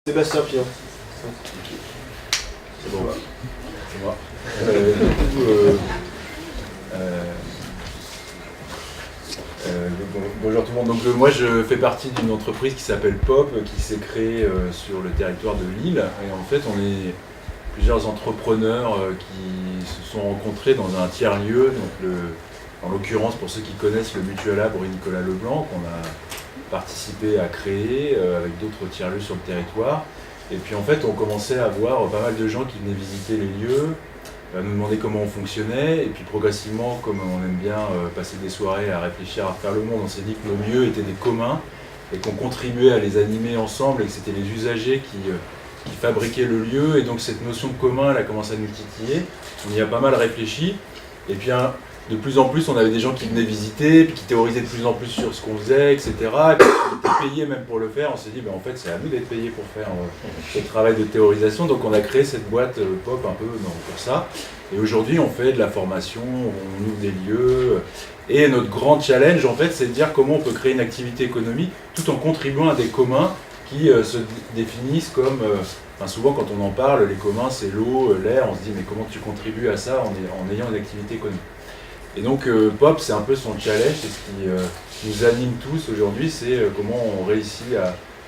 Sébastien Pierre. C'est bon, c'est moi. Bonjour tout le monde. Donc, moi je fais partie d'une entreprise qui s'appelle POP, qui s'est créée sur le territoire de Lille. Et en fait, on est plusieurs entrepreneurs qui se sont rencontrés dans un tiers-lieu. En l'occurrence, pour ceux qui connaissent le Mutual Hub rue Nicolas Leblanc, qu'on a participé à créer avec d'autres tiers-lieux sur le territoire. Et puis en fait, on commençait à voir pas mal de gens qui venaient visiter les lieux, nous demander comment on fonctionnait, et puis progressivement, comme on aime bien passer des soirées à réfléchir, à refaire le monde, on s'est dit que nos lieux étaient des communs, et qu'on contribuait à les animer ensemble, et que c'était les usagers qui fabriquaient le lieu, et donc cette notion de commun, elle a commencé à nous titiller, on y a pas mal réfléchi, et puis de plus en plus, on avait des gens qui venaient visiter, puis qui théorisaient de plus en plus sur ce qu'on faisait, etc. Et puis on était payés même pour le faire. On s'est dit, en fait, c'est à nous d'être payés pour faire ce travail de théorisation. Donc on a créé cette boîte POP un peu pour ça. Et aujourd'hui, on fait de la formation, on ouvre des lieux. Et notre grand challenge, en fait, c'est de dire comment on peut créer une activité économique tout en contribuant à des communs qui se définissent comme... souvent, quand on en parle, les communs, c'est l'eau, l'air. On se dit, mais comment tu contribues à ça en ayant une activité économique ? Et donc POP, c'est un peu son challenge, c'est ce qui nous anime tous aujourd'hui, c'est comment on réussit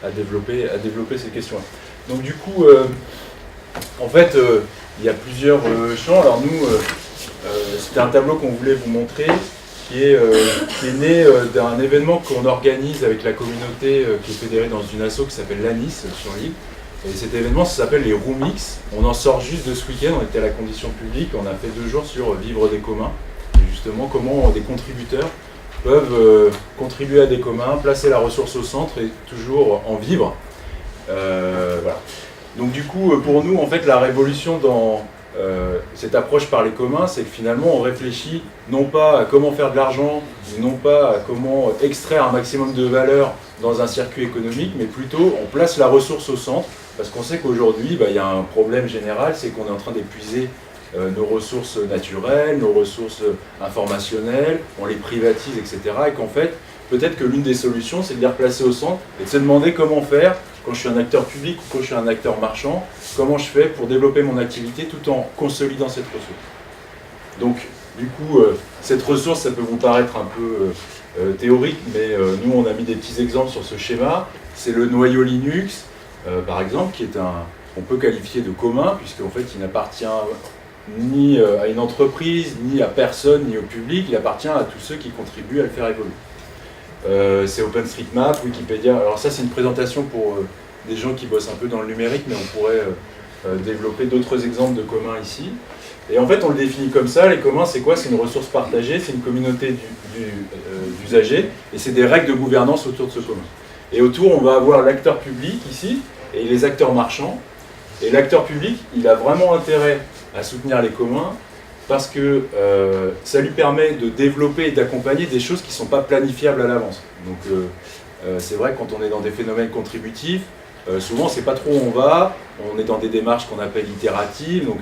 à développer ces questions-là. Donc du coup, en fait, il y a plusieurs champs. Alors nous, c'était un tableau qu'on voulait vous montrer, qui est né d'un événement qu'on organise avec la communauté qui est fédérée dans une asso qui s'appelle l'ANIS sur l'île. Et cet événement, ça s'appelle les Roomix. On en sort juste de ce week-end, on était à la condition publique, on a fait 2 jours sur vivre des communs. Justement, comment des contributeurs peuvent contribuer à des communs, placer la ressource au centre et toujours en vivre. Voilà. Donc du coup, pour nous, en fait, la révolution dans cette approche par les communs, c'est que finalement, on réfléchit non pas à comment faire de l'argent, non pas à comment extraire un maximum de valeur dans un circuit économique, mais plutôt on place la ressource au centre, parce qu'on sait qu'aujourd'hui, il y a un problème général, c'est qu'on est en train d'épuiser nos ressources naturelles, nos ressources informationnelles, on les privatise, etc. Et qu'en fait, peut-être que l'une des solutions, c'est de les replacer au centre et de se demander comment faire, quand je suis un acteur public ou quand je suis un acteur marchand, comment je fais pour développer mon activité tout en consolidant cette ressource. Donc, du coup, cette ressource, ça peut vous paraître un peu théorique, mais nous, on a mis des petits exemples sur ce schéma. C'est le noyau Linux, par exemple, qui est on peut qualifier de commun, puisqu'en fait, il n'appartient ni à une entreprise, ni à personne, ni au public, il appartient à tous ceux qui contribuent à le faire évoluer. C'est OpenStreetMap, Wikipédia. Alors ça, c'est une présentation pour des gens qui bossent un peu dans le numérique, mais on pourrait développer d'autres exemples de communs ici. Et en fait, on le définit comme ça, les communs, c'est quoi? C'est une ressource partagée, c'est une communauté d'usagers, et c'est des règles de gouvernance autour de ce commun. Et autour, on va avoir l'acteur public ici, et les acteurs marchands. Et l'acteur public, il a vraiment intérêt à soutenir les communs parce que ça lui permet de développer et d'accompagner des choses qui ne sont pas planifiables à l'avance. Donc c'est vrai que quand on est dans des phénomènes contributifs, souvent on ne sait pas trop où on va, on est dans des démarches qu'on appelle itératives, donc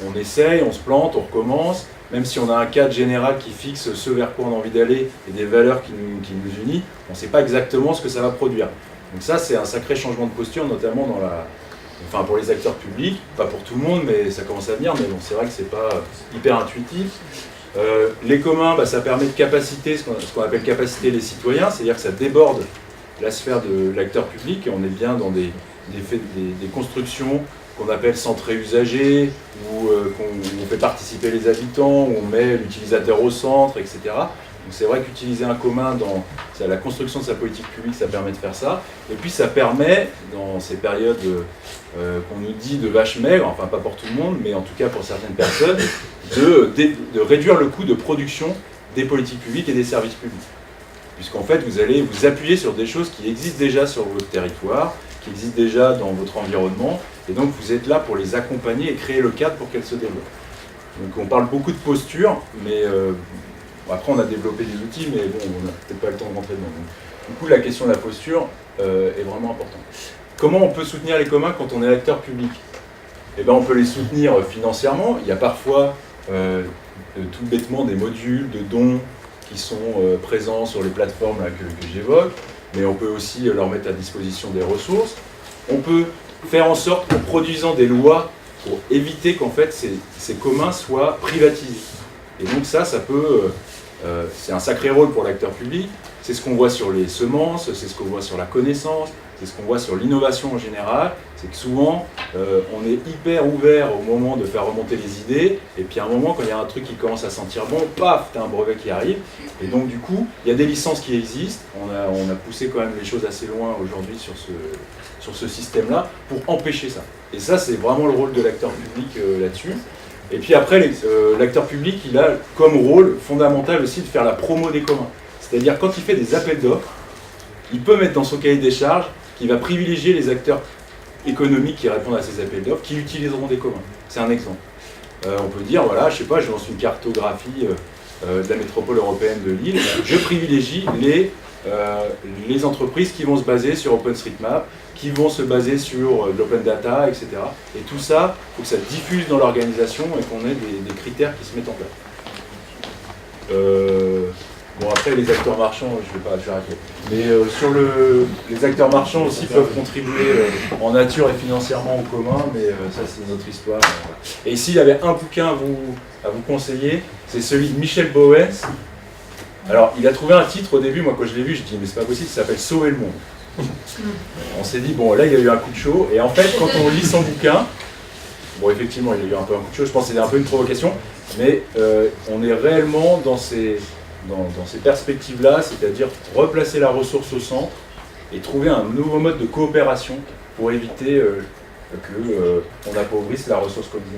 on essaye, on se plante, on recommence, même si on a un cadre général qui fixe ce vers quoi on a envie d'aller et des valeurs qui nous unissent, on ne sait pas exactement ce que ça va produire. Donc ça c'est un sacré changement de posture, notamment pour les acteurs publics, pas pour tout le monde, mais ça commence à venir, mais bon, c'est vrai que c'est pas hyper intuitif. Les communs, ça permet de capaciter, ce qu'on appelle capaciter les citoyens, c'est-à-dire que ça déborde la sphère de l'acteur public, et on est bien dans des constructions qu'on appelle centrées usagers, où on fait participer les habitants, où on met l'utilisateur au centre, etc. Donc c'est vrai qu'utiliser un commun dans la construction de sa politique publique, ça permet de faire ça. Et puis ça permet, dans ces périodes qu'on nous dit de vache maigre, enfin pas pour tout le monde, mais en tout cas pour certaines personnes, de réduire le coût de production des politiques publiques et des services publics. Puisqu'en fait, vous allez vous appuyer sur des choses qui existent déjà sur votre territoire, qui existent déjà dans votre environnement, et donc vous êtes là pour les accompagner et créer le cadre pour qu'elles se développent. Donc on parle beaucoup de posture, mais après on a développé des outils, mais bon, on n'a peut-être pas le temps de rentrer dedans. Donc, du coup, la question de la posture est vraiment importante. Comment on peut soutenir les communs quand on est acteur public? Eh bien, on peut les soutenir financièrement. Il y a parfois tout bêtement des modules de dons qui sont présents sur les plateformes là, que j'évoque, mais on peut aussi leur mettre à disposition des ressources. on peut faire en sorte, en produisant des lois, pour éviter qu'en fait ces communs soient privatisés. Et donc ça peut... c'est un sacré rôle pour l'acteur public, c'est ce qu'on voit sur les semences, c'est ce qu'on voit sur la connaissance, c'est ce qu'on voit sur l'innovation en général, c'est que souvent on est hyper ouvert au moment de faire remonter les idées, et puis à un moment quand il y a un truc qui commence à sentir bon, paf, t'as un brevet qui arrive, et donc du coup il y a des licences qui existent, on a poussé quand même les choses assez loin aujourd'hui sur ce système-là pour empêcher ça. Et ça c'est vraiment le rôle de l'acteur public là-dessus. Et puis après, l'acteur public, il a comme rôle fondamental aussi de faire la promo des communs. C'est-à-dire quand il fait des appels d'offres, il peut mettre dans son cahier des charges qu'il va privilégier les acteurs économiques qui répondent à ces appels d'offres, qui utiliseront des communs. C'est un exemple. On peut dire, voilà, je sais pas, je lance une cartographie de la métropole européenne de Lille, je privilégie les entreprises qui vont se baser sur OpenStreetMap, qui vont se baser sur l'open data, etc. Et tout ça, il faut que ça diffuse dans l'organisation et qu'on ait des critères qui se mettent en place. Bon, après, les acteurs marchands, je vais arrêter. Mais sur les acteurs marchands aussi peuvent contribuer en nature et financièrement au commun, mais ça, c'est notre histoire. Et ici, il y avait un bouquin à vous conseiller, c'est celui de Michel Bowens. Alors, il a trouvé un titre au début, moi quand je l'ai vu, je dis mais c'est pas possible, ça s'appelle Sauver le monde. On s'est dit, bon là il y a eu un coup de chaud, et en fait quand on lit son bouquin, bon effectivement il y a eu un peu un coup de chaud, je pense que c'était un peu une provocation, mais on est réellement dans ces perspectives-là, c'est-à-dire replacer la ressource au centre et trouver un nouveau mode de coopération pour éviter qu'on appauvrisse les ressources communes.